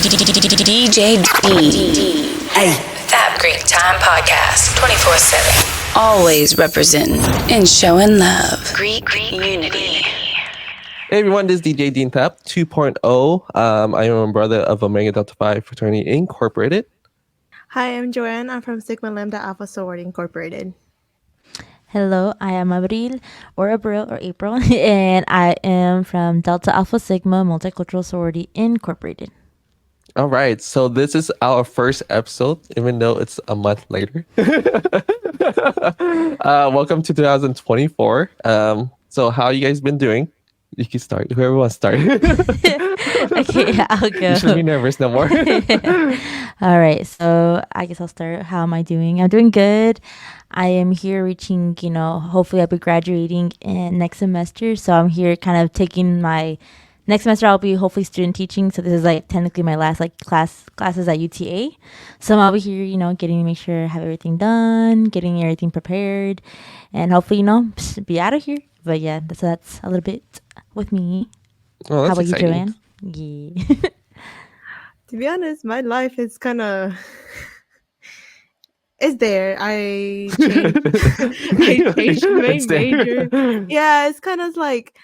DJ D. Hey. That Greek Time Podcast, 24/7. Always representing and showing love. Greek unity. Hey everyone, this is DJ Dean Tap 2.0. I am a brother of Omega Delta Psi Fraternity Incorporated. Hi, I'm Joanne. I'm from Sigma Lambda Alpha Sorority Incorporated. Hello, I am Abril or April, and I am from Delta Alpha Sigma Multicultural Sorority Incorporated. All right, so this is our first episode, even though it's a month later. Welcome to 2024. So how you guys been doing? You can start. Whoever wants to start. Okay, I'll go. You shouldn't be nervous no more. All right, so I guess I'll start. How am I doing? I'm doing good. I am here reaching, hopefully I'll be graduating in next semester. So I'm here kind of taking my next semester. I'll be hopefully student teaching. So this is like technically my last classes at UTA. So I'll be here, getting to make sure I have everything done, getting everything prepared, and hopefully, be out of here. But yeah, that's a little bit with me. Oh, how about exciting. you, Joanne? Yeah. To be honest, my life is kind of... It's there. I changed my major. Yeah, it's kind of like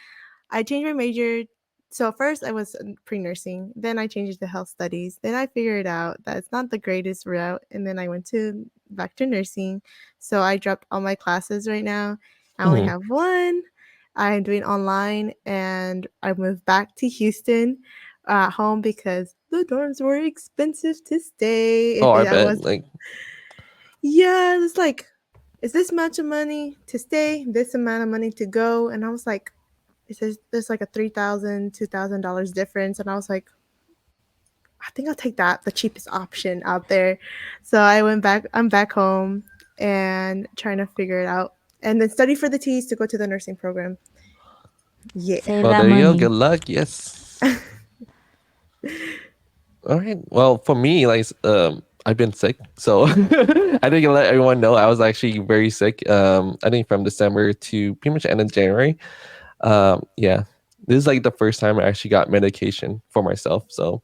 I changed my major. So first I was pre-nursing. Then I changed it to health studies. Then I figured out that it's not the greatest route. And then I went back to nursing. So I dropped all my classes right now. I only have one. I'm doing online. And I moved back to Houston at home because the dorms were expensive to stay. Oh, I bet. Yeah, it's like, is this much of money to stay, this amount of money to go? And I was like, there's like a $3,000, $2,000 difference. And I was like, I think I'll take the cheapest option out there. So I'm back home and trying to figure it out. And then study for the T's to go to the nursing program. Yeah. Save Well, that there you go. money. Good luck. Yes. All right. Well, for me, I've been sick, so I didn't let everyone know I was actually very sick. I think from December to pretty much end of January. Yeah, this is like the first time I actually got medication for myself. So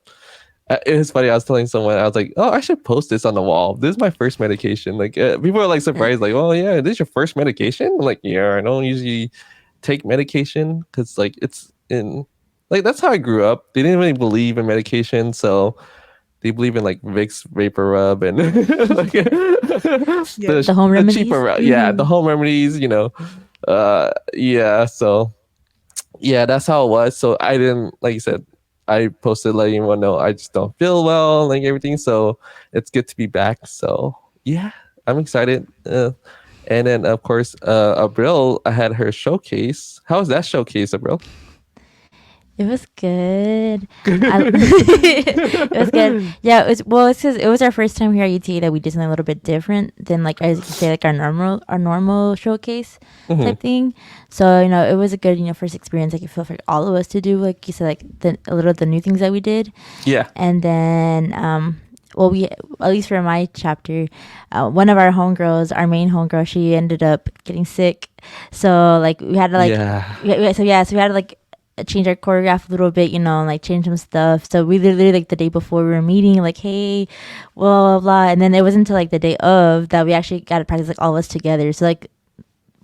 it was funny. I was telling someone, I was like, "Oh, I should post this on the wall. This is my first medication." Like people are like surprised, like, "Oh yeah, this is your first medication?" I'm like, yeah, I don't usually take medication because like it's in like that's how I grew up. They didn't really believe in medication, so they believe in like Vicks Vapor Rub and like, the home remedies. Cheaper, yeah, the home remedies. Yeah. So yeah, that's how it was. So I didn't, like you said, I posted letting everyone know I just don't feel well, like everything. So it's good to be back. So yeah, I'm excited. And then of course, Abril, I had her showcase. How was that showcase, Abril? It was good. It was good. Yeah, it's because it was our first time here at UTA that we did something a little bit different than like as you could say like our normal showcase type thing. So it was a good first experience. Like it felt for all of us to do, like you said, like a little of the new things that we did. Yeah. And then we, at least for my chapter, one of our homegirls, our main homegirl, she ended up getting sick. So like we had to like so we had to like change our choreograph a little bit, like change some stuff. So we literally like the day before we were meeting, like, hey, blah, blah, blah. And then it wasn't until like the day of that we actually got to practice like all of us together. So like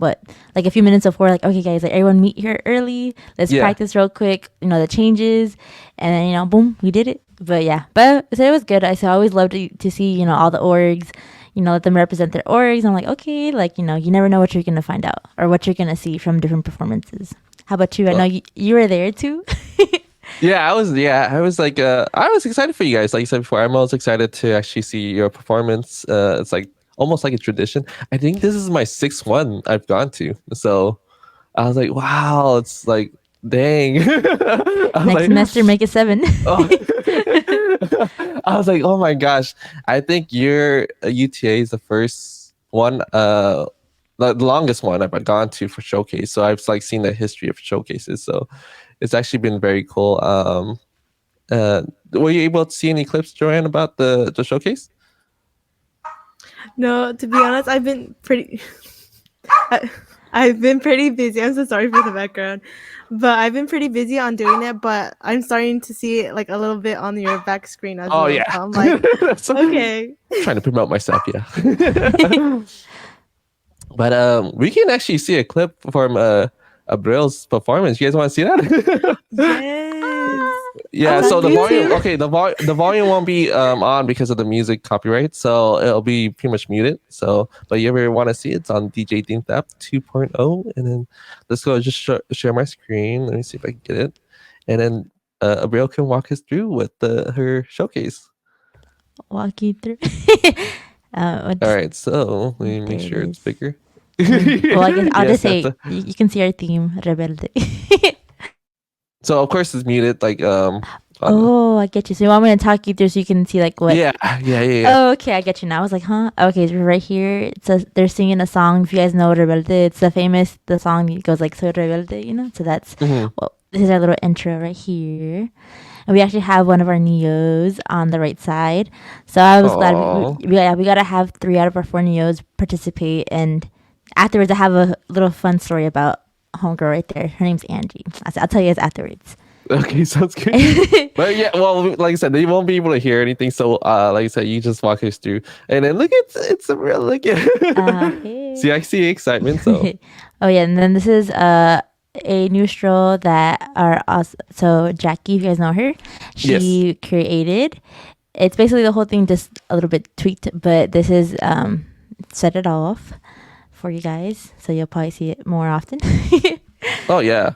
a few minutes before, like, okay guys, like everyone meet here early. Let's practice real quick, the changes. And then, boom, we did it. But yeah, so it was good. I always loved to see, all the orgs, let them represent their orgs. I'm like, okay, like, you never know what you're going to find out or what you're going to see from different performances. How about you? I know you were there too. I was like, I was excited for you guys. Like you said before, I'm always excited to actually see your performance. It's like almost like a tradition. I think this is my sixth one I've gone to. So I was like, wow, it's like, dang. Next semester, make it 7. I was like, oh my gosh. I think your UTA is the first one, the longest one I've gone to for showcase. So I've like seen the history of showcases. So it's actually been very cool. Were you able to see any clips, Joanne, about the showcase? No, to be honest, I've been pretty... I've been pretty busy. I'm so sorry for the background, but I've been pretty busy on doing it. But I'm starting to see it like a little bit on your back screen as well. Yeah. So I'm like, okay. Trying to promote myself, yeah. But we can actually see a clip from Abril's performance. You guys want to see that? Yes. Yeah, Oh, so the me volume, too. okay, the volume won't be on because of the music copyright, so it'll be pretty much muted. So, but you ever want to see it, it's on DJ Theme Theft 2.0, and then let's go just share my screen. Let me see if I can get it, and then Abril can walk us through with her showcase. Walk you through. All right, so let me make There it sure it's is. bigger. Well, I guess I'll Yes, just say that's you can see our theme, Rebelde. so of course it's muted, like Oh, I get you. So you want me to talk you through so you can see like what? yeah. Oh, okay, I get you now. I was like, huh? Okay, so right here, it says they're singing a song. If you guys know Rebelde, it's the song that goes like "Soy Rebelde," you know. So that's well, this is our little intro right here, and we actually have one of our neos on the right side. So I was glad we gotta have 3 out of our 4 neos participate, and afterwards I have a little fun story about homegirl right there. Her name's Angie. I'll tell you guys afterwards. Okay, sounds good. But yeah, well, like I said, they won't be able to hear anything. So, like I said, you just walk us through, and then look, it's a real look. Hey. See, I see excitement. So, oh yeah, and then this is a new stroll that are also, so Jackie, if you guys know her, she created. It's basically the whole thing, just a little bit tweaked, but this is set it off for you guys, so you'll probably see it more often. Oh yeah.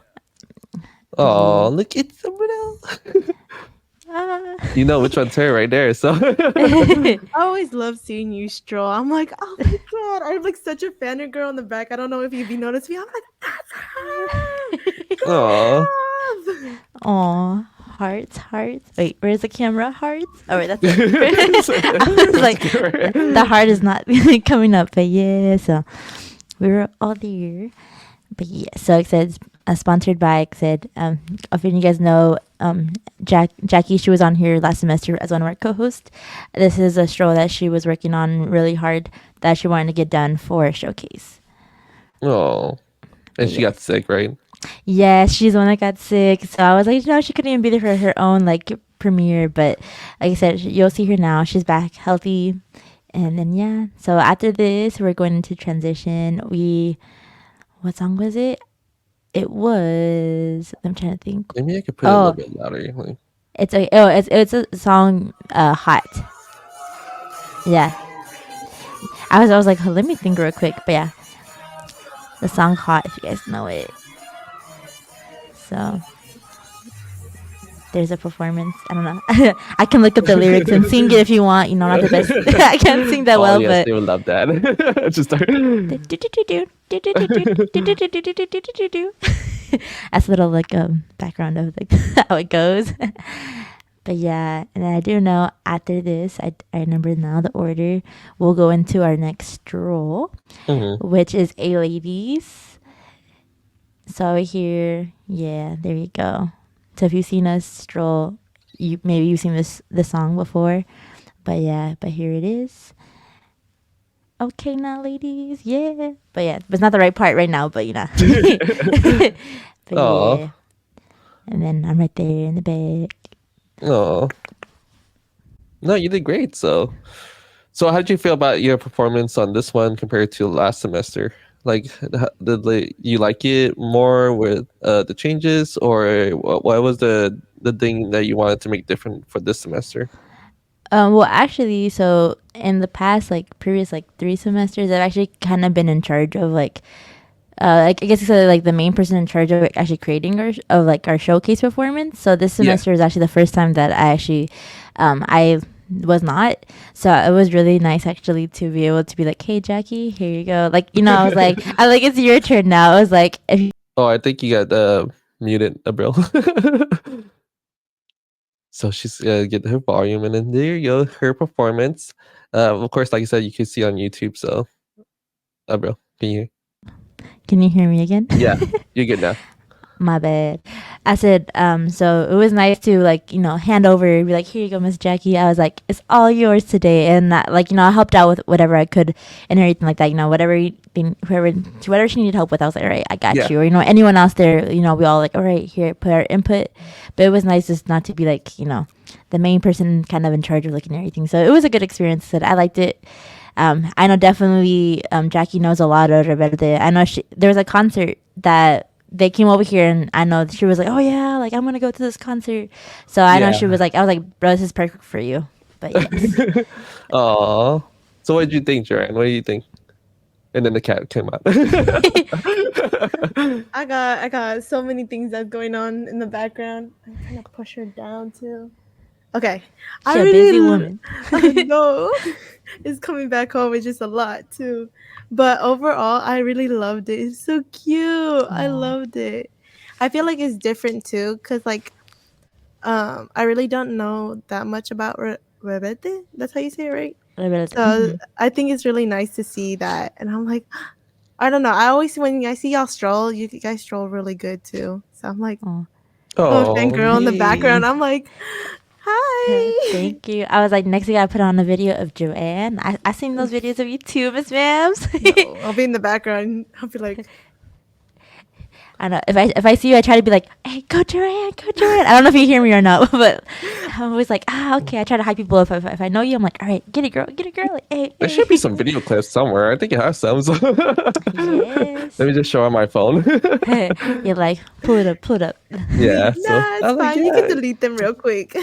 Oh, look, it's a real. You know which one's her right there. So I always love seeing you stroll. I'm like, oh my god, I'm like such a fan girl in the back. I don't know if you've noticed me. I'm like, that's her. Aw, hearts. Wait, where's the camera? Hearts. Oh wait, that's it. I was like, the heart is not coming up, but yeah. So we were all there. But yeah, so it says sponsored by, it said, if you guys know, Jackie, she was on here last semester as one of our co-hosts. This is a stroll that she was working on really hard that she wanted to get done for a showcase. Oh, and she got sick, right? Yeah, she's the one that got sick. So I was like, no, she couldn't even be there for her own like premiere. But like I said, you'll see her now. She's back healthy. And then, yeah. So after this, we're going into transition. What song was it? It was, I'm trying to think. Maybe I could put it a little bit louder. Like. It's a song, Hot. Yeah. I was like, let me think real quick. But yeah, the song Hot, if you guys know it. So there's a performance. I don't know. I can look up the lyrics and sing it if you want. You know, not the best. I can't sing that well, yes, but they would love that. Just start. That's a little like background of like how it goes. But yeah, and I do know after this, I remember now the order. We'll go into our next stroll, which is A Ladies. So here, yeah, there you go. So if you've seen us stroll, maybe you've seen this song before, but yeah, but here it is. Okay, now, ladies, yeah, but it's not the right part right now, but you know. But yeah, and then I'm right there in the back. Oh, no, you did great. So how did you feel about your performance on this one compared to last semester? Like, did you like it more with the changes, or what was the thing that you wanted to make different for this semester? Well, actually, so in the past, like previous, like 3 semesters, I've actually kind of been in charge of like I guess it's like the main person in charge of actually creating our showcase performance. So this semester is actually the first time that I actually I was not. So it was really nice actually to be able to be like, hey Jackie, here you go. Like, you know, I was like, it's your turn now. I was like, I think you got muted, Abril. So she's gonna get her volume, and then there you go, her performance. Of course, like I said, you can see on YouTube. So, Abril, can you hear me again? Yeah, you're good now. My bad. I said, so it was nice to like, hand over, be like, here you go, Miss Jackie. I was like, it's all yours today. And like, I helped out with whatever I could and everything like that, whatever she needed help with, I was like, all right, I got you. Or, anyone else there, we all like, all right, here, put our input. But it was nice just not to be like, the main person kind of in charge of looking at everything. So it was a good experience. That I liked it. I know definitely Jackie knows a lot of it. I know there was a concert that they came over here, and I know she was like, oh yeah, like I'm gonna go to this concert. So I know she was like, I was like, bro, this is perfect for you. But yes. Aw. So what did you think, Joanne? What do you think? And then the cat came out. I got so many things that's going on in the background. I'm trying to push her down too. Okay. She's a busy woman. No. It's coming back home. It's just a lot too. But overall, I really loved it. It's so cute. Aww. I loved it. I feel like it's different too, because like I really don't know that much about Rebete. That's how you say it, right? So I think it's really nice to see that. And I'm like, I don't know. I always, when I see y'all stroll, you guys stroll really good too. So I'm like, fangirl in the background. I'm like, hi. Thank you. I was like, next thing I put on a video of Joanne. I seen those videos of you too, Miss Mams. No, I'll be in the background. I'll be like, I know if I see you, I try to be like, hey, go Joanne, go Joanne. I don't know if you hear me or not, but I'm always like, okay. I try to hype people up. If I know you, I'm like, all right, get it, girl. Like, hey. There should be some video clips somewhere. I think it has some. So. Yes. Let me just show on my phone. You're like, pull it up. Yeah. Nah, it's fine. You can delete them real quick.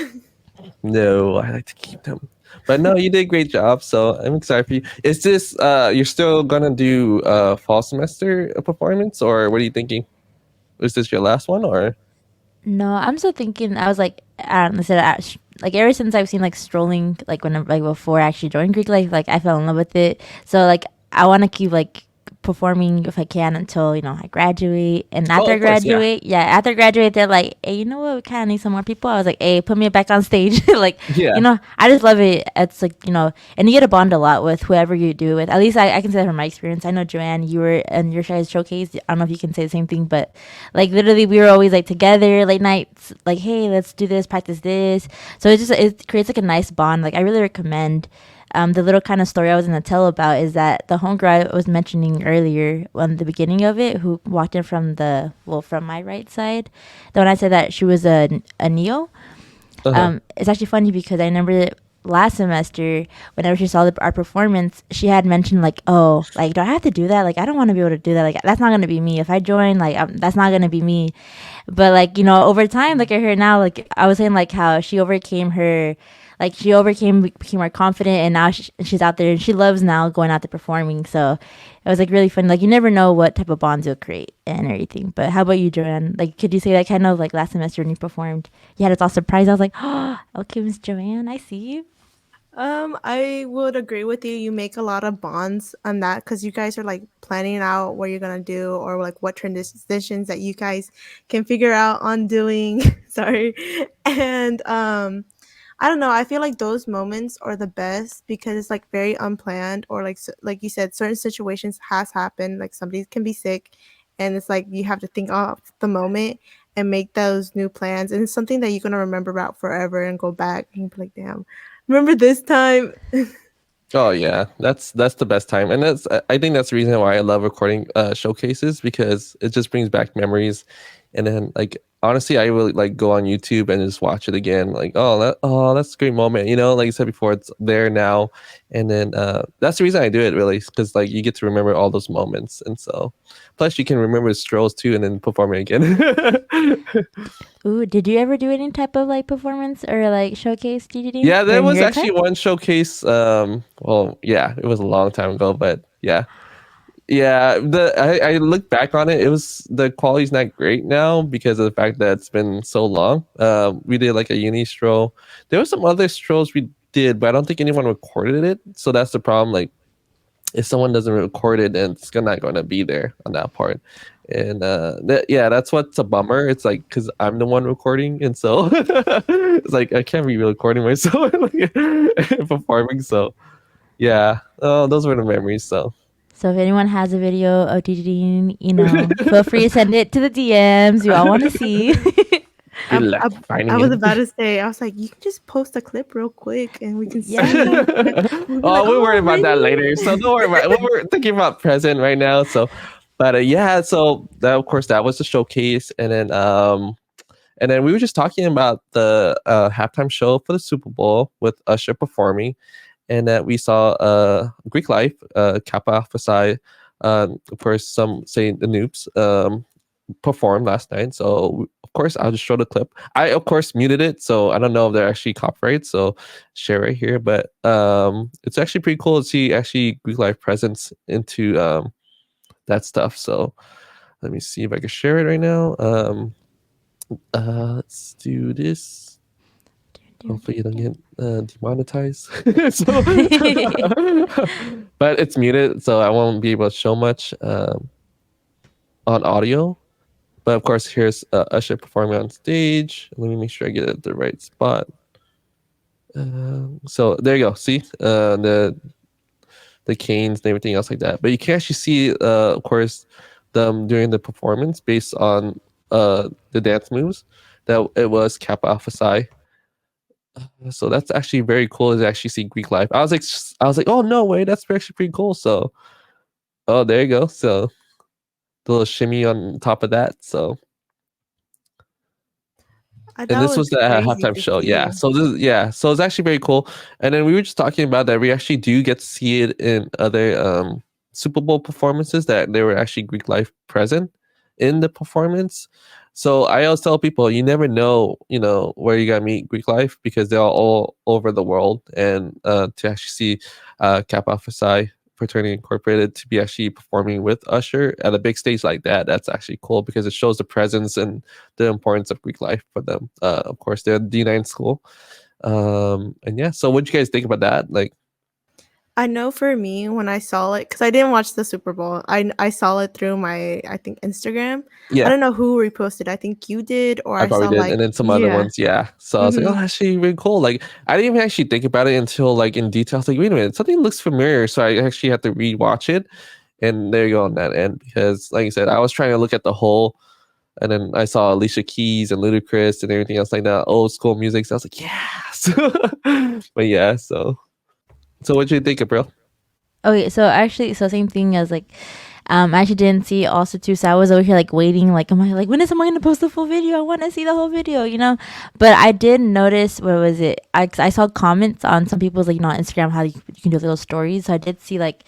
No, I like to keep them. But no, you did a great job. So I'm excited for you. Is this you're still gonna do fall semester performance, or what are you thinking? Is this your last one, or? No, I'm still thinking. I was like, like ever since I've seen like strolling, like when like before I actually joined Greek life, like I fell in love with it. So like I want to keep like performing if I can until I graduate. And after I graduate, after I graduate, they're like, hey, you know what, we kind of need some more people. I was like, hey, put me back on stage. Like, I just love it. It's like, and you get to bond a lot with whoever you do it with. At least I can say that from my experience. I know Joanne, you were in your guys' showcase. I don't know if you can say the same thing, but like literally we were always like together late nights, like, hey, let's do this, practice this. So it creates like a nice bond. Like I really recommend. The little kind of story I was going to tell about is that the homegirl I was mentioning earlier on the beginning of it, who walked in from from my right side, the one I said that she was a neo. It's actually funny because I remember last semester, whenever she saw our performance, she had mentioned like, oh, like, do I have to do that? Like, I don't want to be able to do that. Like, that's not going to be me. If I join, like, that's not going to be me. But like, over time, like I heard now, like I was saying, like how she overcame her. Like became more confident, and now she's out there and she loves now going out there performing. So it was like really fun. Like you never know what type of bonds you'll create and everything. But how about you, Joanne? Like, could you say that kind of like last semester when you performed? You had us all surprised. I was like, oh, okay, Miss Joanne, I see you. I would agree with you. You make a lot of bonds on that because you guys are like planning out what you're gonna do or like what transitions that you guys can figure out on doing. Sorry, and I don't know. I feel like those moments are the best because it's like very unplanned, or like you said, certain situations has happened. Like somebody can be sick, and it's like you have to think off the moment and make those new plans. And it's something that you're gonna remember about forever and go back and be like, "Damn, remember this time?" Oh yeah, that's the best time, and I think that's the reason why I love recording showcases, because it just brings back memories. And then like honestly, I will like go on YouTube and just watch it again. Like that's a great moment. Like you said before, it's there now, and then that's the reason I do it really, because like you get to remember all those moments, and so plus you can remember the strolls too, and then perform it again. Ooh, did you ever do any type of like performance or like showcase? Yeah, there was actually one showcase. Well, yeah, it was a long time ago, but yeah. Yeah, I look back on it. It was the quality's not great now because of the fact that it's been so long. We did like a uni stroll. There were some other strolls we did, but I don't think anyone recorded it. So that's the problem. Like, if someone doesn't record it, then it's not going to be there on that part. And that's what's a bummer. It's like because I'm the one recording, and so it's like I can't be recording myself and performing. So yeah, those were the memories. So. So if anyone has a video of DJing, feel free to send it to the DMs. We all want to see. I was about to say, I was like, you can just post a clip real quick and we can see. We'll worry about that later. So don't worry about it. We're thinking about present right now. So, but yeah, so that, of course, that was the showcase. And then we were just talking about the halftime show for the Super Bowl with Usher performing. And that we saw Greek Life, Kappa Alpha Psi, of course, some say the Noobs, performed last night. So of course I'll just show the clip. I of course muted it, so I don't know if they're actually copyright, so share right here. But it's actually pretty cool to see actually Greek life presence into that stuff. So let me see if I can share it right now. Let's do this. Hopefully you don't get demonetized. But it's muted, so I won't be able to show much on audio. But of course, here's Usher performing on stage. Let me make sure I get it at the right spot. So there you go. See the canes and everything else like that. But you can actually see, of course, them during the performance based on the dance moves. That it was Kappa Alpha Psi. So that's actually very cool to actually see Greek life. I was like, oh no way, that's actually pretty cool. So, oh there you go. So the little shimmy on top of that. So. And this was the halftime show. Yeah. So so it's actually very cool. And then we were just talking about that we actually do get to see it in other Super Bowl performances, that they were actually Greek life present in the performance. So I always tell people, you never know, where you gotta meet Greek life, because they're all over the world. And to actually see Kappa Alpha Psi Fraternity Incorporated to be actually performing with Usher at a big stage like that, that's actually cool, because it shows the presence and the importance of Greek life for them. Of course, they're a D9 school. And yeah, so what do you guys think about that? Like, I know for me, when I saw it, because I didn't watch the Super Bowl, I saw it through my, I think, Instagram. Yeah. I don't know who reposted. I think you did, or I probably saw did, and then some other ones. Yeah. So I was like, oh, that's actually really cool. Like, I didn't even actually think about it until like in detail. I was like, wait a minute, something looks familiar. So I actually had to rewatch it. And there you go on that end, because like I said, I was trying to look at the whole, and then I saw Alicia Keys and Ludacris and everything else like that, old school music. So I was like, yes. But yeah, so what do you think, Abril? Okay, so actually, same thing as like, I actually didn't see it also too, so I was over here like waiting, like, am I like, when is someone gonna post the full video? I want to see the whole video, But I did notice, what was it? I saw comments on some people's like, on Instagram, how you can do little stories. So I did see like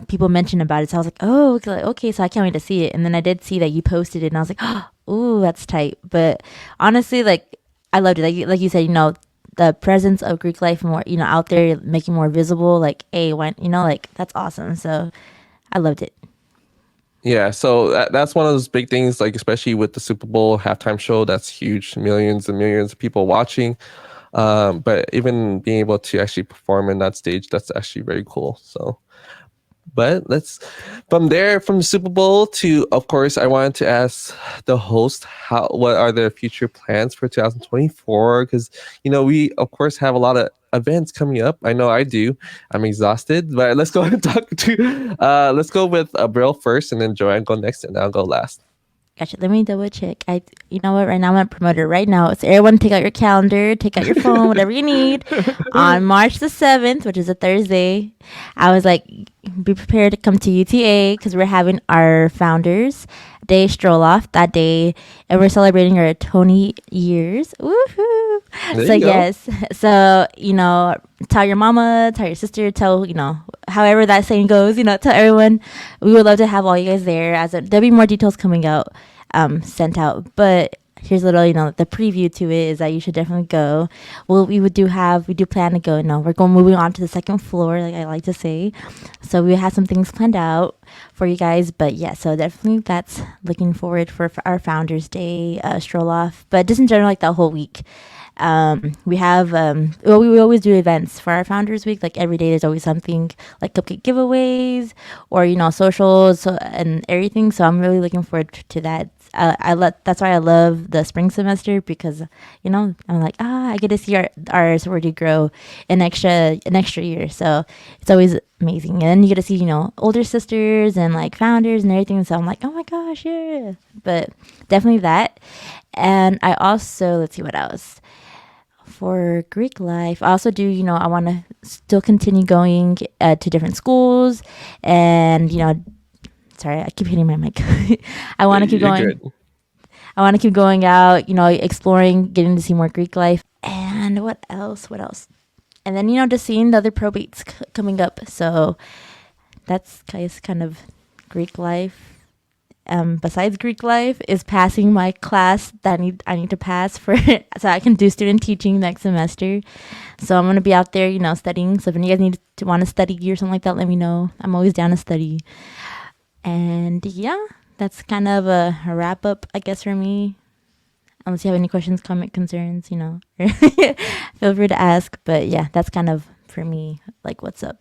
people mention about it. So I was like, oh, okay, so I can't wait to see it. And then I did see that you posted it, and I was like, oh, that's tight. But honestly, like, I loved it. Like you said, the presence of Greek life more, out there, making more visible, like, hey, like, that's awesome. So I loved it. Yeah, so that's one of those big things, like, especially with the Super Bowl halftime show, that's huge, millions and millions of people watching. But even being able to actually perform in that stage, that's actually very cool. So, but let's, from the Super Bowl to, of course, I wanted to ask the host, what are their future plans for 2024? Because, we, of course, have a lot of events coming up. I know I do. I'm exhausted, but let's go and let's go with Abril first, and then Joanne go next, and I'll go last. Gotcha. Let me double check. You know what? Right now I'm gonna promote it right now. So everyone, take out your calendar, take out your phone, whatever you need. On March the 7th, which is a Thursday, I was like, be prepared to come to UTA, because we're having our Founders Day stroll off that day, and we're celebrating our 20 years. Woohoo! So yes, so tell your mama, tell your sister, tell however that saying goes, tell everyone. We would love to have all you guys there. There'll be more details coming out, sent out, but here's a little, the preview to it is that you should definitely go. Well, we do plan to go. We're moving on to the second floor, like I like to say. So we have some things planned out for you guys. But yeah, so definitely that's looking forward for our Founders Day stroll off. But just in general, like that whole week. We have well, we always do events for our Founders Week. Like every day, there's always something like cupcake giveaways or socials and everything. So I'm really looking forward to that. That's why I love the spring semester because I'm like I get to see our sorority grow an extra year. So it's always amazing, and then you get to see older sisters and like founders and everything. So I'm like, oh my gosh, yeah. But definitely that. And I also, let's see what else. For Greek life, I also do, I want to still continue going to different schools. And, sorry, I keep hitting my mic. I want to keep going. Good. I want to keep going out, exploring, getting to see more Greek life. And what else? What else? And then, just seeing the other probates coming up. So that's kind of Greek life. Besides Greek life is passing my class that I need to pass for so I can do student teaching next semester. So I'm gonna be out there, studying. So if you guys want to study or something like that, let me know. I'm always down to study. And yeah, that's kind of a wrap up, I guess, for me. Unless you have any questions, comment, concerns, feel free to ask. But yeah, that's kind of for me, like what's up.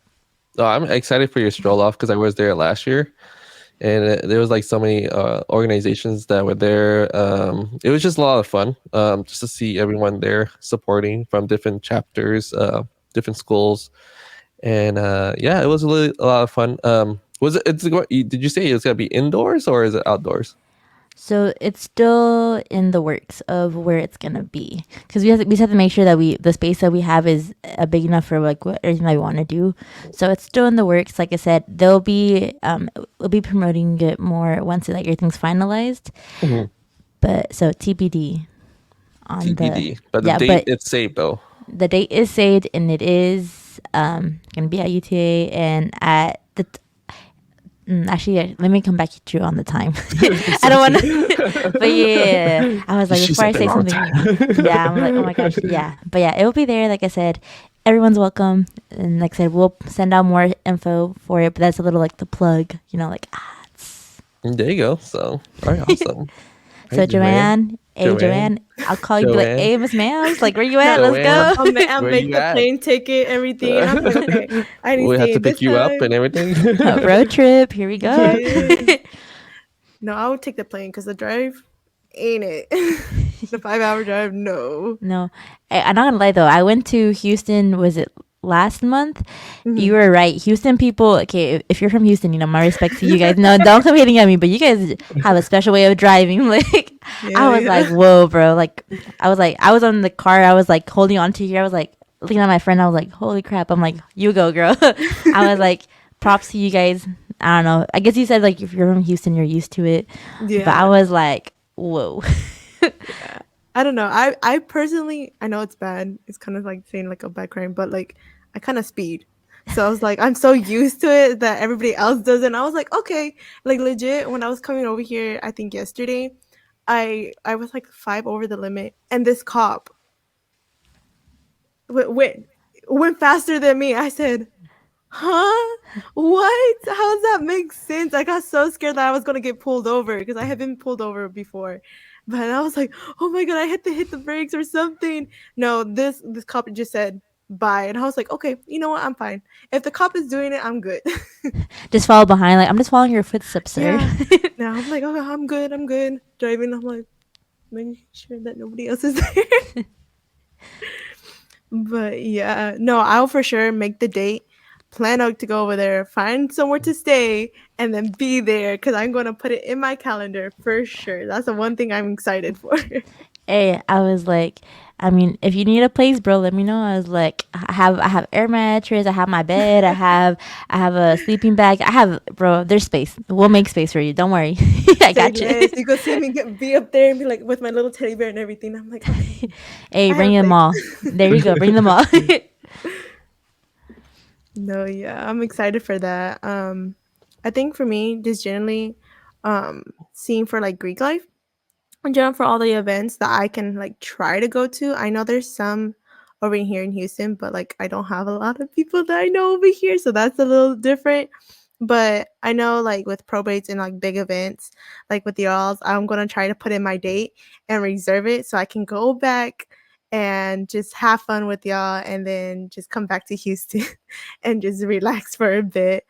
Oh, I'm excited for your stroll off because I was there last year. And there was like so many organizations that were there. It was just a lot of fun just to see everyone there supporting from different chapters, different schools. And yeah, it was really a lot of fun. Did you say it was going to be indoors or is it outdoors? So it's still in the works of where it's gonna be, because we just have to make sure that the space that we have is big enough for like everything that we want to do. So it's still in the works. Like I said, we'll be promoting it more once like everything's finalized. Mm-hmm. But so TBD on TBD. But the date it's saved though. The date is saved and it is gonna be at UTA and at the. Actually, let me come back to you on the time. I don't want to, but yeah, I was like, before I say something, yeah, I'm like, oh my gosh, yeah, but yeah, it will be there. Like I said, everyone's welcome, and like I said, we'll send out more info for it. But that's a little like the plug, like ads. There you go. So, all right, awesome. So hey, Joanne. Hey, Joanne. I'll call you. Be like, hey, Miss Mams. Like, where you at? Let's go. I'll make the plane ticket, everything. And I'm like, okay, I need we have to pick you up and everything. Road trip. Here we go. Yeah. No, I would take the plane because the drive ain't it. The 5-hour drive, no. No. I'm not going to lie, though. I went to Houston, was it last month? Mm-hmm. You were right. Houston people, okay, if you're from Houston, my respect to you guys. No, don't come hating at me, but you guys have a special way of driving. Like, yeah, I was like, whoa, bro. Like, I was on the car. I was like holding on to here. I was like looking at my friend. I was like, holy crap. I'm like, you go, girl. I was like, props to you guys. I don't know. I guess you said like if you're from Houston, you're used to it. Yeah. But I was like, whoa. Yeah. I don't know. I personally, I know it's bad. It's kind of like saying like a bad crime, but like I kind of speed. So I was like, I'm so used to it that everybody else doesn't. I was like, okay, like legit. When I was coming over here, I think yesterday, I was like 5 over the limit, and this cop went faster than me. I said, huh? What? How does that make sense? I got so scared that I was gonna get pulled over because I had been pulled over before. But I was like, oh my God, I had to hit the brakes or something. No, this cop just said bye. And I was like, okay, you know what? I'm fine. If the cop is doing it, I'm good. Just follow behind. Like, I'm just following your footsteps, sir. Yeah. No, I'm like, oh, I'm good. Driving. I'm like, making sure that nobody else is there. But yeah, no, I'll for sure make the date. Plan out to go over there, find somewhere to stay, and then be there because I'm going to put it in my calendar for sure. That's the one thing I'm excited for. Hey, I was like, I mean, if you need a place, bro, let me know. I was like, I have air mattress, I have my bed, I have a sleeping bag. Bro, there's space. We'll make space for you. Don't worry. I got you. Yes, you go see me be up there and be like with my little teddy bear and everything. I'm like, okay. Hey, bring them all. There you go. Bring them all. No, yeah, I'm excited for that. I think for me, just generally, seeing for like Greek life, in general, for all the events that I can like try to go to. I know there's some over here in Houston, but like I don't have a lot of people that I know over here, so that's a little different. But I know like with probates and like big events, like with y'all's, I'm gonna try to put in my date and reserve it so I can go back and just have fun with y'all, and then just come back to Houston and just relax for a bit.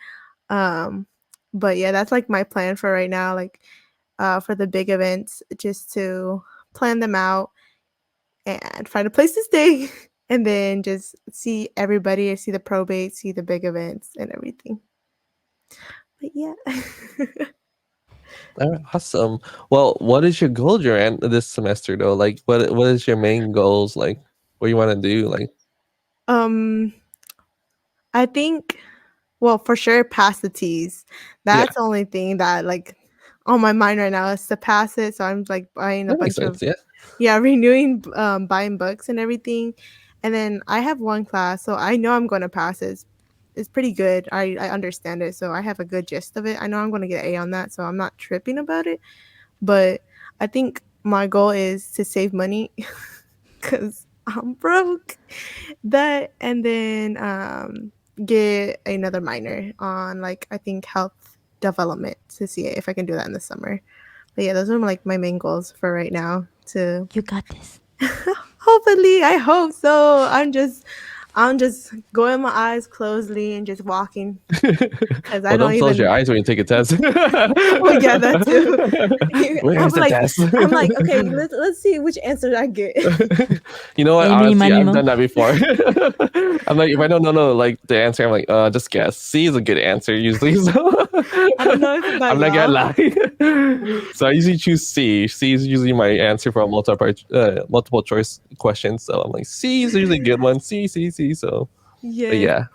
But yeah, that's like my plan for right now, like for the big events, just to plan them out and find a place to stay and then just see everybody, see the probate, see the big events and everything. But yeah. All right, awesome. Well, what is your goal during this semester though? Like what is your main goals? Like what you want to do? Like I think, well, for sure pass the T's. yeah, That's the only thing that like on my mind right now is to pass it. So I'm like buying a that makes bunch of sense. Yeah. renewing buying books and everything. And then I have one class, so I know I'm going to pass it. It's pretty good. I understand it, so I have a good gist of it. I know I'm going to get an A on that, so I'm not tripping about it. But I think my goal is to save money because I'm broke. That, and then get another minor on, like, I think health development, to see if I can do that in the summer. But yeah, those are like my main goals for right now. To You got this. hopefully, I hope so. I'm just going my eyes closely and just walking because I Well, don't don't close your even. eyes when you take a test. Oh yeah, that too. Where's the test? I'm like, okay, let's see which answer I get. You know what? Any, Honestly, money, I've mo. done that before. I'm like, if I don't know like the answer, I'm like, just guess. C is a good answer usually. So I don't know if it's about I'm not y'all. gonna lie. So I usually choose C. C is usually my answer for a multiple choice question. So I'm like, C is usually a good one. C. So, but yeah.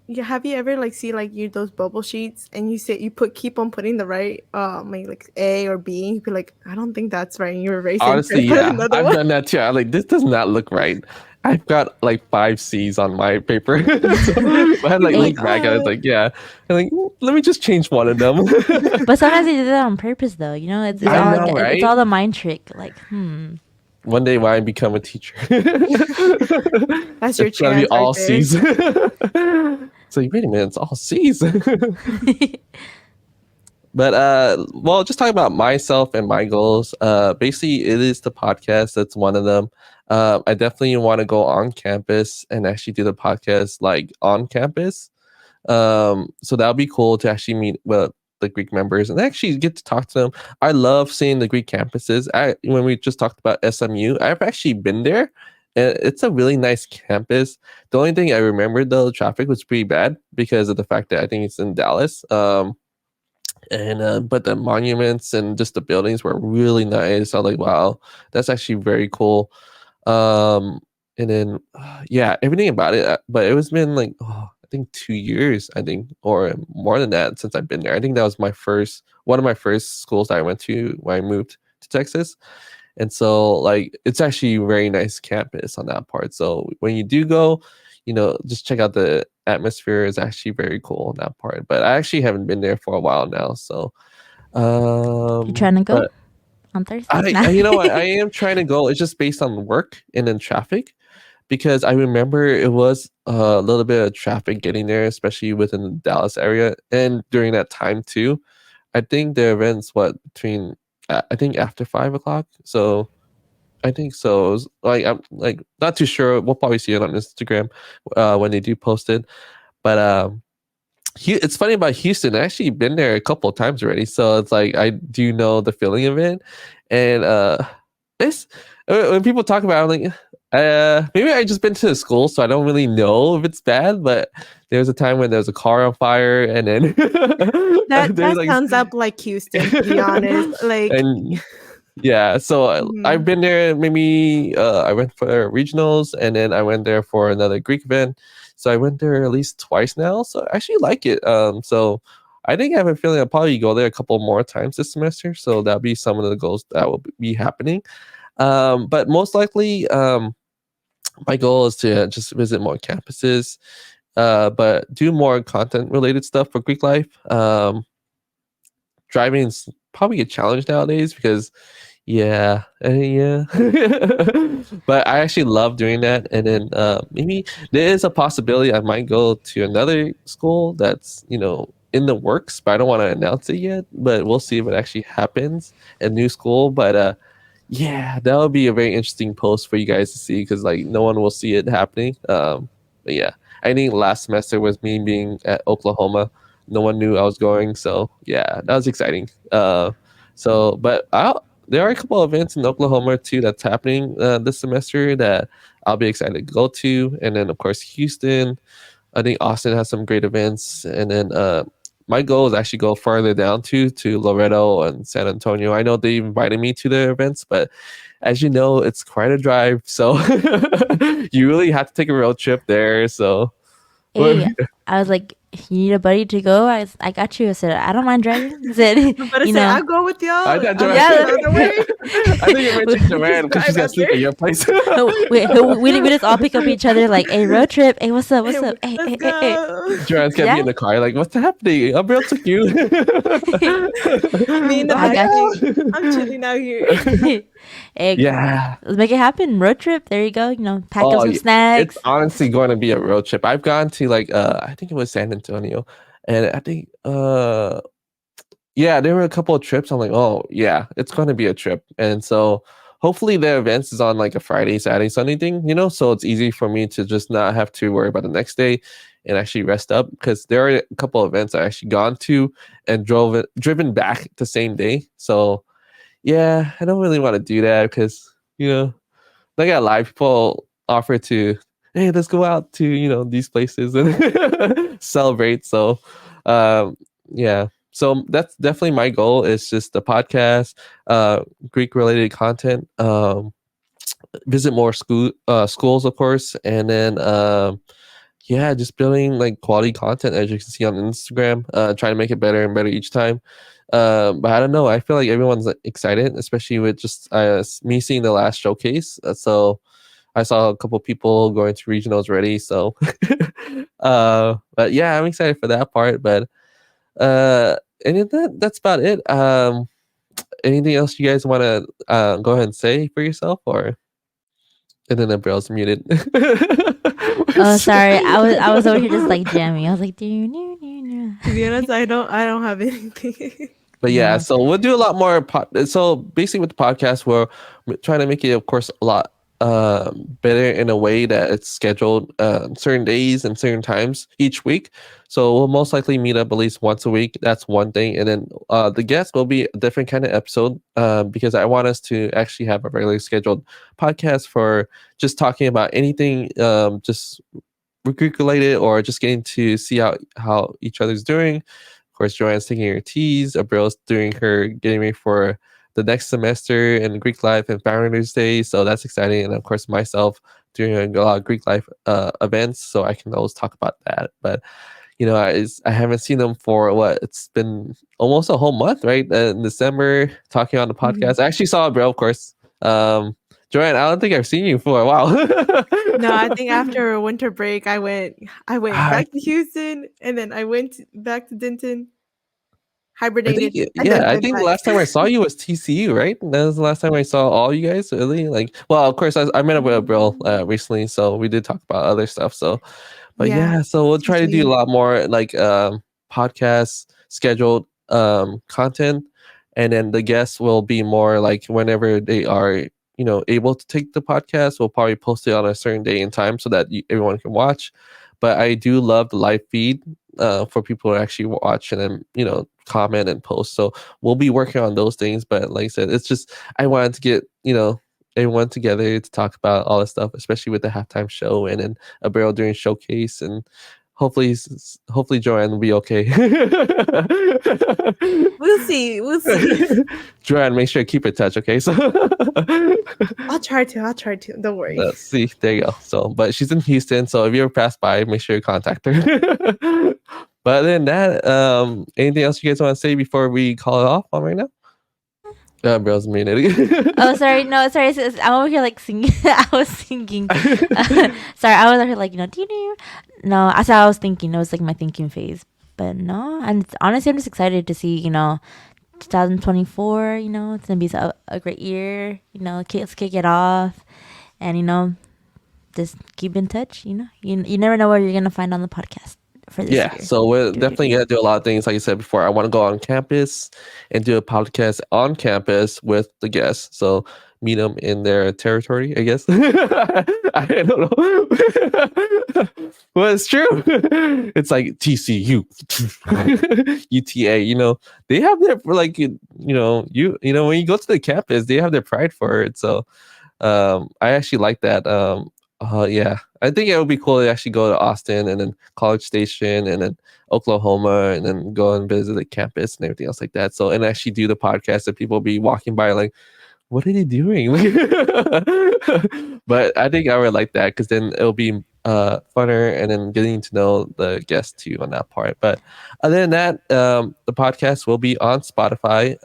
Yeah, have you ever like see like you those bubble sheets and you say you keep on putting the right maybe like A or B, and you be like, I don't think that's right, and you erase it and Honestly, put yeah, another I've one. done that too. I'm like, this does not look right. I've got like 5 C's on my paper. So I had like You're look back and I was like, yeah. I'm like, let me just change one of them. But sometimes they do that on purpose, though. You know, it's I all know, it's right? all the mind trick. Like, One day when I become a teacher, That's your it's gonna be chance right all there. C's. It's like, wait a minute, it's all C's. But well, just talking about myself and my goals. Basically, it is the podcast. That's one of them. I definitely want to go on campus and actually do the podcast like on campus. So that would be cool to actually meet with the Greek members and actually get to talk to them. I love seeing the Greek campuses. When we just talked about SMU, I've actually been there. And it's a really nice campus. The only thing I remembered though, the traffic was pretty bad because of the fact that I think it's in Dallas. And but the monuments and just the buildings were really nice. I was like, wow, that's actually very cool. And then yeah, everything about it. But it was been like I think 2 years, I think, or more than that since I've been there. I think that was one of my first schools that I went to when I moved to Texas. And so like it's actually a very nice campus on that part. So when you do go, just check out the atmosphere is actually very cool on that part. But I actually haven't been there for a while now. So you trying to go but on Thursday? you know what? I am trying to go. It's just based on work and then traffic because I remember it was a little bit of traffic getting there, especially within the Dallas area. And during that time too, I think the event's between I think after 5 o'clock. So I think so. It was, like I'm like not too sure. We'll probably see it on Instagram when they do post it. But it's funny about Houston. I actually been there a couple of times already, so it's like I do know the feeling of it. And it's when people talk about it, I'm like, maybe I just been to the school, so I don't really know if it's bad. But there was a time when there was a car on fire, and then That sounds up like Houston, to be honest. Like, and yeah, so I've been there. Maybe I went for regionals, and then I went there for another Greek event. So I went there at least twice now. So I actually like it. So I think I have a feeling I'll probably go there a couple more times this semester. So that'll be some of the goals that will be happening. But most likely, my goal is to just visit more campuses, but do more content related stuff for Greek life. Driving is probably a challenge nowadays because yeah. But I actually love doing that. And then maybe there is a possibility I might go to another school that's, in the works, but I don't want to announce it yet. But we'll see if it actually happens, a new school. But yeah, that would be a very interesting post for you guys to see because like no one will see it happening. But yeah, I think last semester was me being at Oklahoma. No one knew I was going, so yeah, that was exciting. But there are a couple of events in Oklahoma too that's happening this semester that I'll be excited to go to, and then of course Houston. I think Austin has some great events, and then my goal is actually go farther down to Loretto and San Antonio. I know they invited me to their events, but as you know, it's quite a drive, so you really have to take a road trip there. So, Hey, I was like, you need a buddy to go? I got you. I said, I don't mind driving. I said, But I said, I'll go with y'all. I thought Yeah. I think you mentioned Joanne because she's gonna sleep at your place. we just all pick up each other like, hey, road trip. Hey, what's up? What's up? Hey, Let's hey, go. hey. Joanne's gonna be in the car, like, what's happening? Abril took you. Me in the I got back. I'm chilling out here. Hey, Yeah. let's make it happen. Road trip. There you go. Pack up some snacks. It's honestly going to be a road trip. I've gone to like I think it was San Antonio, and I think yeah, there were a couple of trips. I'm like, oh yeah, it's going to be a trip, and so hopefully the events is on like a Friday, Saturday, Sunday thing, so it's easy for me to just not have to worry about the next day and actually rest up because there are a couple of events I actually gone to and driven back the same day. So yeah, I don't really want to do that because I got a lot of people offer to, hey, let's go out to these places and celebrate. So yeah, so that's definitely my goal. Is just the podcast, Greek related content, visit more schools, of course, and then yeah, just building like quality content as you can see on Instagram, trying to make it better and better each time. But I don't know. I feel like everyone's like, excited, especially with just me seeing the last showcase. So I saw a couple people going to regionals already. So, but yeah, I'm excited for that part. But and that's about it. Anything else you guys want to go ahead and say for yourself, or? And then Abril's muted. Oh, sorry. I was over here just like jamming. I was like, To be honest, I don't have anything. But yeah, No. so we'll do a lot more. So basically, with the podcast, we're trying to make it, of course, a lot better in a way that it's scheduled certain days and certain times each week. So we'll most likely meet up at least once a week. That's one thing, and then the guest will be a different kind of episode because I want us to actually have a regularly scheduled podcast for just talking about anything, just Greek related, or just getting to see how each other's doing. Of course, Joanne's taking her T's. Abril's doing her getting ready for the next semester in Greek life and Founders Day, so that's exciting. And of course, myself doing a lot of Greek life events, so I can always talk about that. But I haven't seen them for it's been almost a whole month, right? In December, talking on the podcast. I actually saw Abril, of course. Joanne, I don't think I've seen you for a while. No, I think after winter break, I went back to Houston, and then I went back to Denton, hibernated. I think the last time I saw you was TCU, right? That was the last time I saw all you guys, really. Like, well, of course, I met up with Abril recently, so we did talk about other stuff. So, but yeah, so we'll try to do a lot more like podcast scheduled content, and then the guests will be more like whenever they are able to take the podcast, we'll probably post it on a certain day and time so that everyone can watch. But I do love the live feed for people to actually watch and then comment and post. So we'll be working on those things. But like I said, it's just I wanted to get everyone together to talk about all this stuff, especially with the halftime show and then Abril during showcase, and hopefully Joanne will be okay. We'll see. Joanne, make sure to keep in touch, okay? So I'll try to. Don't worry. Let's see. There you go. So, but she's in Houston, so if you ever pass by, make sure you contact her. But other than that, anything else you guys want to say before we call it off on right now? Bro's muted. Oh, sorry. No, sorry. I'm over here like singing. I was singing. Sorry, I was over here like No, I was thinking. It was like my thinking phase. But no, and honestly, I'm just excited to see 2024. It's gonna be a great year. Let's kick it off, and just keep in touch. You never know what you're gonna find on the podcast. For this year. So we're definitely gonna do a lot of things. Like I said before, I want to go on campus and do a podcast on campus with the guests. So meet them in their territory, I guess. I don't know. Well, it's true. It's like TCU, UTA. They have their like when you go to the campus, they have their pride for it. So I actually like that. Yeah, I think it would be cool to actually go to Austin and then College Station and then Oklahoma and then go and visit the campus and everything else like that. So and actually do the podcast that people be walking by like, what are they doing? But I think I would like that because then it'll be funner and then getting to know the guests too on that part. But other than that, the podcast will be on Spotify.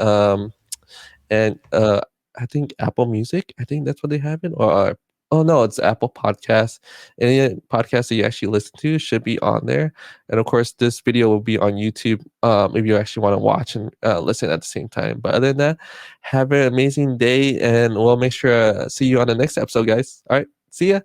And I think Apple Music. I think that's what they have it. Or oh no, it's Apple Podcasts. Any podcast that you actually listen to should be on there. And of course, this video will be on YouTube. If you actually want to watch and listen at the same time. But other than that, have an amazing day, and we'll make sure to see you on the next episode, guys. All right, see ya.